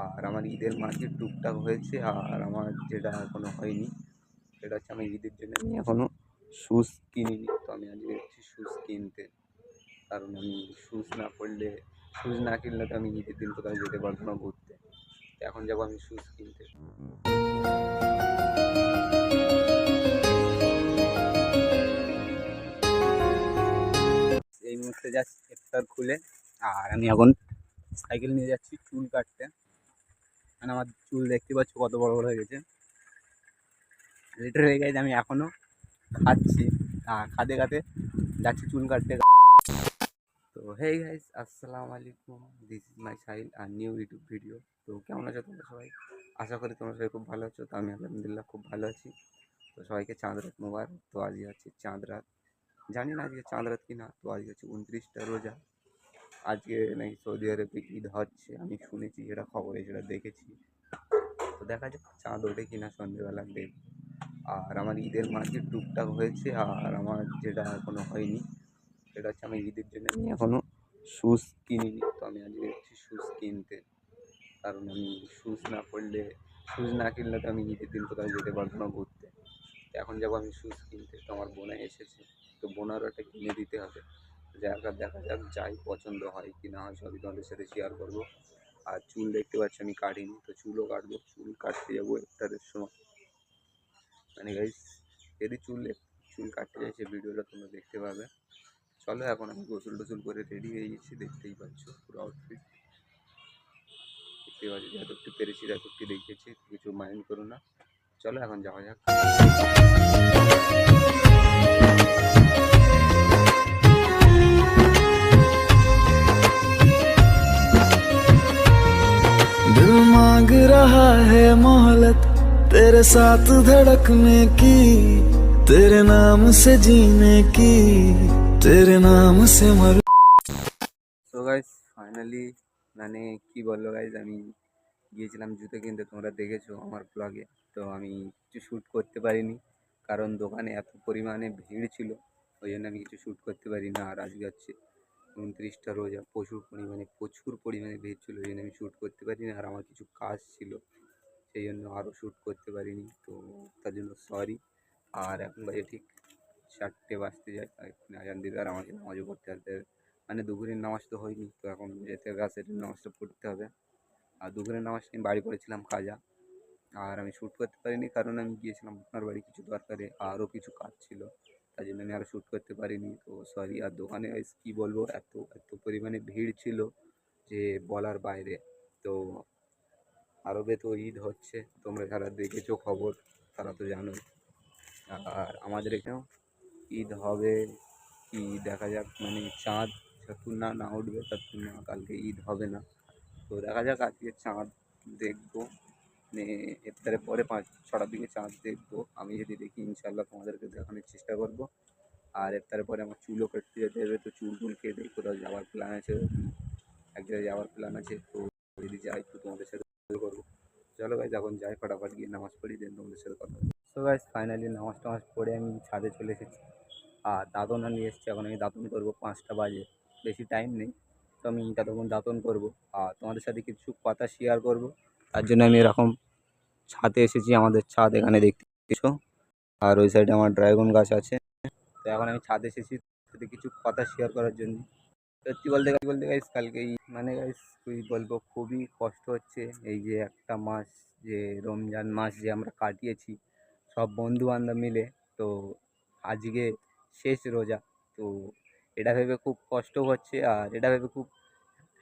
আর আমার ঈদের মার্কেট টুকটাক হয়েছে। আর আমার যেটা এখনও হয়নি সেটা হচ্ছে আমি ঈদের জন্য আমি এখনও শ্যুজ কিনিনি। তো আমি আজকে যাচ্ছি শ্যুজ কিনতে, কারণ আমি শ্যুজ না কিনলে তো আমি ঈদের দিন কোথাও যেতে পারবো না ঘুরতে। তো এখন যাবো আমি শ্যুজ কিনতে। এই মুহূর্তে যাচ্ছি ইফতার খুলে, আর আমি এখন সাইকেল নিয়ে যাচ্ছি চুল কাটতে। মানে আমার চুল দেখতে পাচ্ছ কত বড় বড় হয়ে গেছে। লিটার হয়ে গেছে, আমি এখনও খাচ্ছি আর খাতে খাতে যাচ্ছি চুল কাটতে। তো হেই গাইস, আসসালামু আলাইকুম, দিস ইজ মাই সাহিল আর নিউ ইউটিউব ভিডিও। তো কেমন আছো তোমরা সবাই? আশা করি তোমরা সবাই খুব ভালো আছো। তো আমি আলহামদুলিল্লাহ খুব ভালো আছি। তো সবাইকে চাঁদ রাত মোবারক। তো আজকে হচ্ছে চাঁদ রাত, জানি না আজকে চাঁদ রাত কি না। তো আজকে হচ্ছে 29টা রোজা। আজকে নাকি সৌদি আরবে ঈদ হচ্ছে, আমি শুনেছি, যেটা খবরে যেটা দেখেছি। তো দেখা যাক চাঁদ ওঠে কিনা সন্ধ্যেবেলা দেখ। আর আমার ঈদের মার্কেট টুকটাক হয়েছে, আর আমার যেটা এখনও হয়নি সেটা হচ্ছে আমি ঈদের জন্য আমি এখনও শ্যুজ কিনিনি। তো আমি আজকে যাচ্ছি শ্যুজ কিনতে, কারণ আমি শ্যুজ না কিনলে তো আমি ঈদের দিন কোথাও যেতে পারবো না ঘুরতে। তো এখন যাবো আমি শ্যুজ কিনতে। তো আমার বোনা এসেছে, তো বোনারও একটা কিনে দিতে হবে। জায়গা দেখা যাক, যাই পছন্দ হয় কি না হয় সবই তোমাদের সাথে শেয়ার করবো। আর চুল দেখতে পাচ্ছি আমি কাটিনি, তো চুলও কাটবো। চুল কাটতে যাবো ইফতারের সময়। মানে গাইস, যদি চুল কাটতে যাই সে ভিডিওটা তোমরা দেখতে পাবে। চলো, এখন আমি গোসল টোসল করে রেডি হয়ে গেছি, দেখতেই পাচ্ছ পুরো আউটফিট দেখতেই পাচ্ছ। যতটুকু পেরেছি ততটুকু দেখিয়েছি, কিছু মাইন্ড করো না। চলো এখন যাওয়া যাক। दिल मांग रहा है मोहलत तेरे साथ धड़कने की, तेरे नाम से जीने की, तेरे नाम से मर। সো গাইস, ফাইনালি মানে কি বললো গাইস, আমি গিয়েছিলাম জুতো কিনতে, তোমরা দেখেছো আমার ব্লগে। তো আমি কিছু শ্যুট করতে পারিনি, কারণ দোকানে এত পরিমাণে ভিড় ছিল, ওই জন্য আমি কিছু শ্যুট করতে পারি না। আর আজকে হচ্ছে 29টা রোজা, প্রচুর পরিমাণে ভিড় ছিল, ওই জন্য আমি শ্যুট করতে পারিনি। আর আমার কিছু কাজ ছিল, সেই জন্য আরও শ্যুট করতে পারিনি। তো তার জন্য সরি। আর এখন বাজে ঠিক 4টে বাজতে যায়, আর এক্ষুনি আজান দিবে আর আমাকে নামাজও পড়তে হবে। মানে দুপুরের নামাজ তো হয়নি, তো এখন যেতে হবে আসরের নামাজটা পড়তে হবে। আর দুপুরের নামাজটা আমি বাড়ি পড়েছিলাম কাজা। আর আমি শ্যুট করতে পারিনি, কারণ আমি গিয়েছিলাম আপনার বাড়ি কিছু দরকারে, আরও কিছু কাজ ছিল, তাই জন্য আমি আরও শ্যুট করতে পারিনি। তো সরি। আর দোকানে কী বলবো, এত এত পরিমাণে ভিড় ছিল যে বলার বাইরে। তো আরবে তো ঈদ হচ্ছে, তোমরা যারা দেখেছো খবর তারা তো জানোই। আর আমাদের এখানেও ঈদ হবে কি দেখা যাক। মানে চাঁদ যতক্ষণ না উঠবে ততক্ষণ না কালকে ঈদ হবে না। তো দেখা যাক, আজকে চাঁদ দেখবো, মানে ইফতারের পরে 5-6টার দিকে চাঁদ দেখবো। আমি যদি দেখি ইনশাল্লাহ তোমাদেরকে দেখানোর চেষ্টা করবো। আর ইফতারের পরে আমার চুলও কাটতে যেতে হবে, তো চুল কেটে কোথাও যাওয়ার প্ল্যান আছে, এক জায়গায় যাওয়ার প্ল্যান আছে। তো যদি যাই তো তোমাদের সাথে করবো। চলো গাইজ, এখন যাই, ফটাফট গিয়ে নামাজ পড়ি, দেন তোমাদের সাথে কথা বলি। সো গাইজ, ফাইনালি নামাজ টামাজ পড়ে আমি ছাদে চলে এসেছি। আর দাঁতনও নিয়ে এসেছি, এখন আমি দাঁতন করবো, 5টা বাজে, বেশি টাইম নেই। তো আমি ততক্ষণ দাঁতন করবো আর তোমাদের সাথে কিছু কথা শেয়ার করব। তার জন্য আমি এরকম ছাদে এসেছি, আমাদের ছাদ এখানে দেখতেছো। আর ওই সাইডে আমার ড্রাগন গাছ আছে। তো এখন আমি ছাদে এসেছি সাথে কিছু কথা শেয়ার করার জন্য। সত্যি বলতে গাইস, কালকেই মানে গাইস তুই বলবো খুবই কষ্ট হচ্ছে। এই যে একটা মাস, যে রমজান মাস যে আমরা কাটিয়েছি সব বন্ধু বান্ধব মিলে, তো আজকে শেষ রোজা। তো এটা ভেবে খুব কষ্ট হচ্ছে, আর এটা ভেবে খুব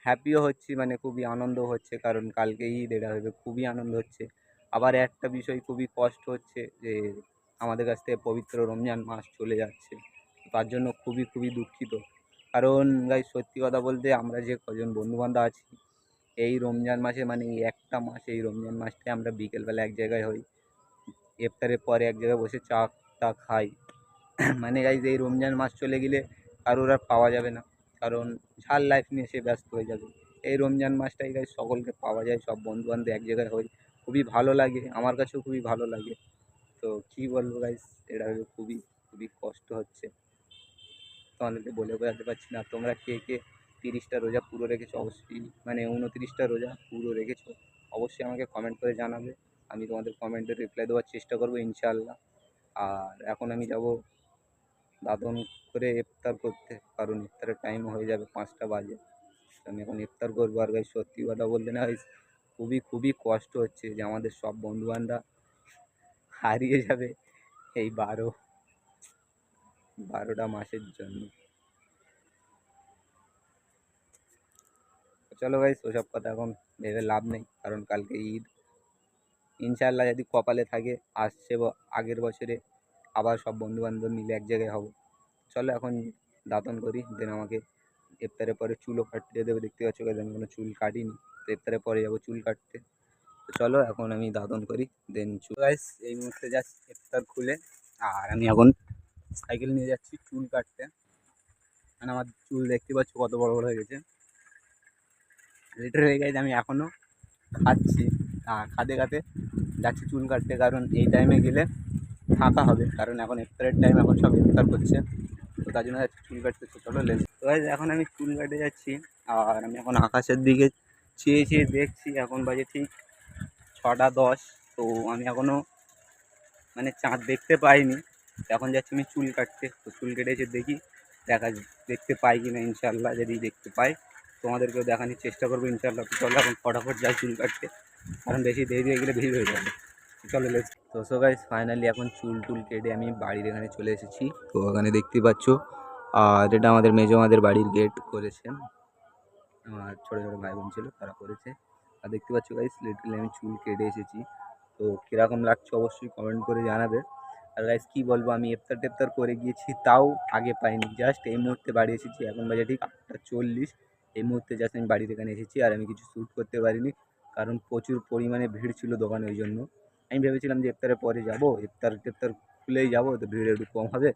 হ্যাপিও হচ্ছি, মানে খুবই আনন্দ হচ্ছে, কারণ কালকে ঈদ, এটা ভেবে খুবই আনন্দ হচ্ছে। আবার একটা বিষয় খুবই কষ্ট হচ্ছে যে আমাদের কাছ থেকে পবিত্র রমজান মাস চলে যাচ্ছে। তার জন্য খুবই দুঃখিত। কারণ গাই সত্যি কথা বলতে, আমরা যে কজন বন্ধুবান্ধব আছি এই রমজান মাসে, মানে এই একটা মাস, এই রমজান মাসটায় আমরা বিকেলবেলা এক জায়গায় হই, ইফতারের পরে এক জায়গায় বসে চা টা খাই। মানে গাইজ এই রমজান মাস চলে গেলে কারোর আর পাওয়া যাবে না, কারণ যার লাইফ নিয়ে সে ব্যস্ত হয়ে যাবে। এই রমজান মাসটাই গাইজ সকলকে পাওয়া যায়, সব বন্ধুবান্ধব এক জায়গায় হই, খুবই ভালো লাগে, আমার কাছেও খুবই ভালো লাগে। তো কী বলবো গাইজ, এটা ভেবে খুবই কষ্ট হচ্ছে, তোমাদেরকে বলে বোঝাতে পারছি না। তোমরা কে কে 30টা রোজা পুরো রেখেছো, অবশ্যই মানে 29টা রোজা পুরো রেখেছো অবশ্যই আমাকে কমেন্ট করে জানাবে। আমি তোমাদের কমেন্টের রিপ্লাই দেওয়ার চেষ্টা করবো ইনশাআল্লাহ। আর এখন আমি যাব দাঁতন করে ইফতার করতে, কারণ ইফতারের টাইম হয়ে যাবে, 5টা বাজে। তো আমি এখন ইফতার করবো। আর গাইস সত্যি কথা বলতে না গাইস, খুবই খুবই কষ্ট হচ্ছে যে আমাদের সব বন্ধুবান্ধব হারিয়ে যাবে এই 12টা মাসের জন্য। তো চলো গাইস, ওসব কথা এখন ভেবে লাভ নেই, কারণ কালকে ঈদ। ইনশাআল্লাহ যদি কপালে থাকে আসছে আগের বছরে আবার সব বন্ধুবান্ধব মিলে এক জায়গায় হব। চলো এখন দাঁতন করি, দেন আমাকে ইফতারের পরে চুলও কাটতে দেবে। দেখতে পাচ্ছ গাইস আমি কোনো চুল কাটিনি, তো ইফতারের পরে যাবো চুল কাটতে। তো চলো এখন আমি দাঁতন করি, দেন চুল। গাইস এই মুহূর্তে যাচ্ছি ইফতার খুলে, আর আমি এখন সাইকেল নিয়ে যাচ্ছি চুল কাটতে। মানে আমার চুল দেখতে পাচ্ছ কত বড় বড় হয়ে গেছে। লিটার হয়ে গেছে, আমি এখনও খাচ্ছি, খাতে খাতে যাচ্ছি চুল কাটতে, কারণ এই টাইমে গেলে ফাঁকা হবে, কারণ এখন ইফতারের টাইম, এখন সব ইফতার করছে। তো তার জন্য যাচ্ছি চুল কাটতে। তো চলো লেস। তো গাইস এখন আমি চুল কাটে যাচ্ছি, আর আমি এখন আকাশের দিকে চেয়ে চেয়ে দেখছি। এখন বাজে ঠিক 6টা 10। তো আমি এখনও মানে চাঁদ দেখতে পাইনি। এখন যাচ্ছি আমি চুল কাটতে। তো চুল কেটে এসে দেখি দেখতে পাই কি না। ইনশাল্লাহ যদি দেখতে পাই তোমাদেরকেও দেখানোর চেষ্টা করবো ইনশাল্লাহ। তো চলো এখন ফটাফট যাই চুল কাটতে, কারণ বেশি দেরি হয়ে গেলে ভিড় হয়ে যাবে। চলো লেটস। তো সো গাইস ফাইনালি এখন চুল টুল কেটে আমি বাড়ির এখানে চলে এসেছি। তো ওখানে দেখতে পাচ্ছ আর এটা আমাদের মেজমাদের বাড়ির গেট করেছেন, আমার ছোটো ছোটো ভাই বোন ছিল তারা করেছে। আর দেখতে পাচ্ছ গাইস লিটারালি আমি চুল কেটে এসেছি। তো কীরকম লাগছে অবশ্যই কমেন্ট করে জানাবে। আর গাইস কী বলবো, আমি ইফতার টেফতার করে গিয়েছি, তাও আগে পাইনি। জাস্ট এই মুহূর্তে বাড়ি এসেছি, এখন বাজে ঠিক 8টা 40। এই মুহূর্তে জাস্ট আমি বাড়ির এখানে এসেছি, আর আমি কিছু শ্যুট করতে পারিনি, কারণ প্রচুর পরিমাণে ভিড় ছিল দোকানে। ওই জন্য আমি ভেবেছিলাম যে ইফতারের পরে যাবো, ইফতার টেফতার খুলেই যাবো, তো ভিড় একটু কম হবে,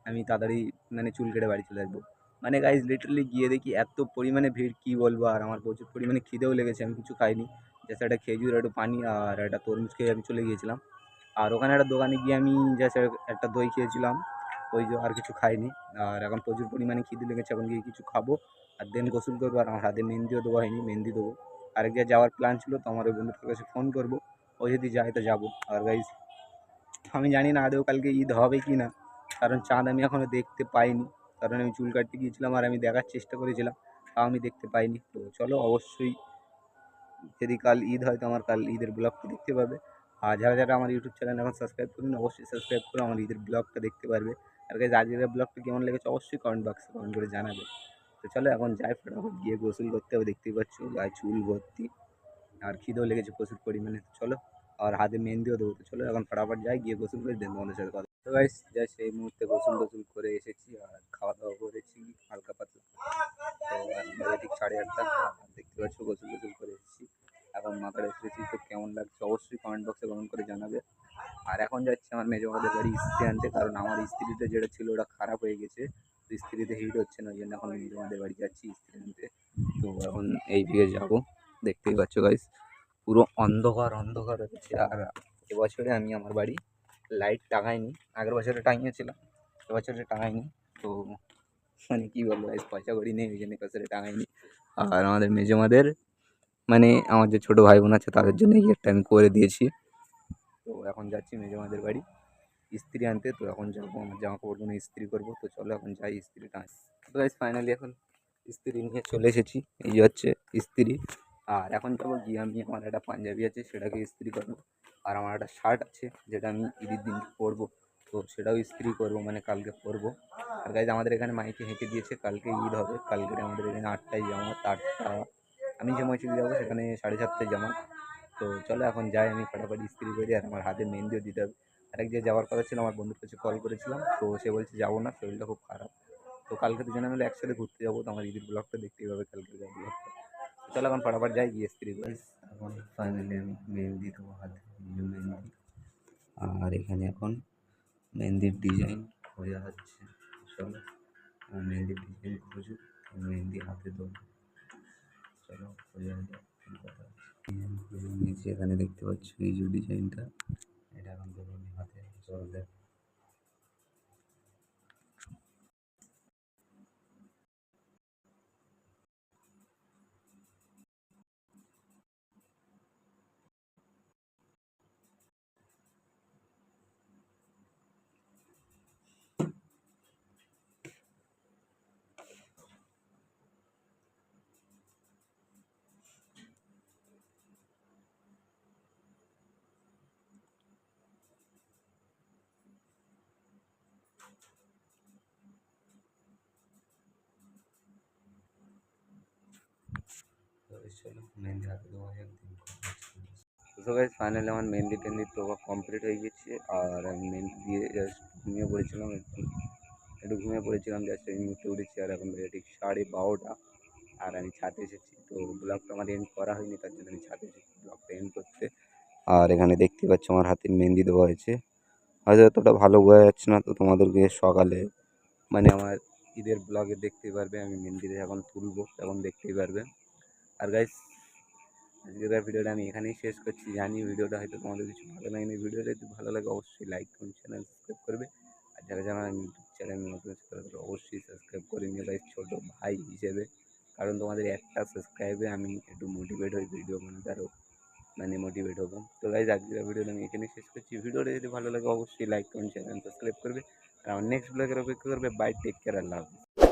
আমি তাড়াতাড়ি মানে চুল কেটে বাড়ি চলে আসবো। মানে গাইজ লিটারালি গিয়ে দেখি এত পরিমাণে ভিড়, কী বলবো। আর আমার প্রচুর পরিমাণে খিদেও লেগেছে, আমি কিছু খাইনি, জাস্ট একটা খেজুর, একটু পানি আর একটা তরমুজ খেয়ে আমি চলে গিয়েছিলাম। আর ওখানে একটা দোকানে গিয়ে আমি জাস্ট একটা দই খেয়েছিলাম, ওই যে, আর কিছু খাইনি। আর এখন প্রচুর পরিমাণে খিদে লেগেছে, এখন গিয়ে কিছু খাবো আর দেন গোসল করবো। আর আমার হাতে মেহেন্দিও দেওয়া হয়নি, মেহেন্দি দেবো। আরেক জায়গায় যাওয়ার প্ল্যান ছিল, তো আমার ওই বন্ধুটার কাছে ফোন করবো, ও যদি যায় তো যাবো। আর গাইজ আমি জানি না আদৌ কালকে ঈদ হবে কি না, কারণ চাঁদ আমি এখনও দেখতে পাইনি, কারণ আমি চুল কাটতে গিয়েছিলাম আর আমি দেখার চেষ্টা করেছিলাম, তাও আমি দেখতে পাইনি। তো চলো অবশ্যই যদি কাল ঈদ হয় তো আমার কাল ঈদের ব্লগটা দেখতে পাবে। আর যারা যারা আমার ইউটিউব চ্যানেল এখন সাবস্ক্রাইব করুন, অবশ্যই সাবস্ক্রাইব করে আমার ঈদের ব্লগটা দেখতে পারবে। আর গাইজ আজকের ব্লগটা কেমন লেগেছে অবশ্যই কমেন্ট বক্সে কমেন্ট করে জানাবে। তো চলো এখন যাই, ফটাফট গিয়ে গোসল করতে হবে। দেখতেই পাচ্ছ গায়ে চুল ভর্তি, আর খিদেও লেগেছে প্রচুর পরিমাণে। তো চলো, আর হাতে মেহেন্দিও দেবো। তো চলো এখন ফটাফট যাই, গিয়ে গোসল করে দেন তোমাদের সাথে কথা। তো গাইস জাস্ট এই মুহূর্তে গোসল টোসল করে এসেছি, আর খাওয়া দাওয়া করেছি হালকা পাতলা। তো বাজে ঠিক 8:30। দেখতে পাচ্ছ গোসল টোসল করে এসেছি, এখন মাথাটা এসেছি। তো কেমন লাগছে অবশ্যই কমেন্ট বক্সে কমেন্ট করে জানাবে। আর এখন যাচ্ছি আমার মেজমাদের বাড়ি ইস্ত্রি আনতে, কারণ আমার ইস্ত্রিটা যেটা ছিল ওটা খারাপ হয়ে গেছে, তো ইস্ত্রিতে হিট হচ্ছে না, ওই জন্য এখন মেজমাদের বাড়ি যাচ্ছি ইস্ত্রি আনতে। তো এখন এই দিকে যাবো। দেখতেই পাচ্ছ গাইস পুরো অন্ধকার অন্ধকার হচ্ছে। আর এবছরে আমি আমার বাড়ি লাইট টাঙাইনি, আগের বছরে টাঙিয়েছিলাম, এবছরে টাঙাইনি। তো মানে কী বলবো গাইস, পয়সা করি নেই, ওই জন্য এবছরে টাঙাইনি। আর আমাদের মেজমাদের মানে আমার যে ছোটো ভাই বোন আছে তাদের জন্য এই গেটটা আমি করে দিয়েছি। তো এখন যাচ্ছি মেজমাদের বাড়ি ইস্ত্রি আনতে। তো এখন যাবো আমার জামা কাপড়গুলো ইস্ত্রি করবো। তো চলো এখন যাই ইস্ত্রিটা আনি। তো গাইস ফাইনালি এখন ইস্ত্রি নিয়ে চলে এসেছি, এই যে হচ্ছে ইস্ত্রি। আর এখন যাবো গিয়ে আমি আমার একটা পাঞ্জাবি আছে সেটাকে ইস্ত্রি করবো, আর আমার একটা শার্ট আছে যেটা আমি ঈদের দিন পরবো, তো সেটাও ইস্ত্রি করবো, মানে কালকে পরবো। আর গাইজ আমাদের এখানে মাইকে হেঁকে দিয়েছে কালকে ঈদ হবে, কালকে আমাদের এখানে 8টায় জামাত, 8টা। আমি যে মসজিদে যাবো সেখানে 7:30টায় জামাত। তো চলো এখন যাই, আমি ফাটাফাটি ইস্ত্রি করি, আর আমার হাতে মেহেন্দিও দিতে হবে। আরেক জায়গায় যাওয়ার কথা ছিল, আমার বন্ধুর কাছে কল করেছিলাম, তো সে বলছে যাবো না, শরীরটা খুব খারাপ। তো কালকে দুজনে মিলে একসাথে ঘুরতে যাবো, তো আমার ঈদের ব্লগটা দেখতেই হবে কালকে ব্লগটা। চলো এখন ফটাফট যাই গিয়ে ইস্ত্রি করি। এখন ফাইনালি আমি মেহেন্দি দেবো হাতে, মেহেন্দি। আর এখানে এখন মেহেন্দির ডিজাইন হয়ে যাচ্ছে। চলো মেহেন্দির ডিজাইন প্রচুর, মেহেন্দি হাতে দেবো। চলো হয়ে যাবে, কথা ডিজাইন করে নিয়েছি। এখানে দেখতে পাচ্ছ এই যে ডিজাইনটা, এটা এখন দেবো আমি হাতে। চলো দেখ। চলো মেহেন্দি হাতে দেওয়া যাক। তো গাইস ফাইনালি আমার মেহেন্দি টেন্দি তো কমপ্লিট হয়ে গেছে, আর আমি মেহেন্দি দিয়ে জাস্ট ঘুমিয়ে পড়েছিলাম একটু ঘুমিয়ে পড়েছিলাম জাস্ট এই মুহূর্তে উঠেছি, আর এখন বাজে ঠিক 12:30। আর আমি ছাদে এসেছি, তো ব্লগটা আমার এন্ড করা হয়নি, তার জন্য আমি ছাদে এসেছি ব্লগটা এন্ড করতে। আর এখানে দেখতে পাচ্ছ আমার হাতে মেহেন্দি দেওয়া হয়েছে, হয়তো অতটা ভালো বোঝা যাচ্ছে না, তো তোমাদেরকে সকালে মানে আমার ঈদের ব্লগে দেখতেই পারবে, আমি মেহেন্দিটা যখন তুলবো তখন দেখতেই পারবে। আর গাইস আজকের ভিডিওটা আমি এখানেই শেষ করছি। জানি ভিডিওটা হয়তো তোমাদের কিছু ভালো লাগেনি, ভিডিওটা যদি ভালো লাগে অবশ্যই লাইক করুন, চ্যানেল সাবস্ক্রাইব করবে। আর যারা যারা আমার ইউটিউব চ্যানেল নতুন আছে তারা তারা অবশ্যই সাবস্ক্রাইব করে নিয়ে গাইস, ছোটো ভাই হিসেবে, কারণ তোমাদের একটা সাবস্ক্রাইবে আমি একটু মোটিভেট হই ভিডিও বানাতে, আরও মানে মোটিভেট হবো। তো গাইস আজকের ভিডিওটা আমি এখানেই শেষ করছি। ভিডিওটা যদি ভালো লাগে অবশ্যই লাইক করুন, চ্যানেল সাবস্ক্রাইব করবে। আর আমার নেক্সট ব্লগের অপেক্ষা করবে। বাই, টেক কেয়ার, আল্লাহ হাফিজ।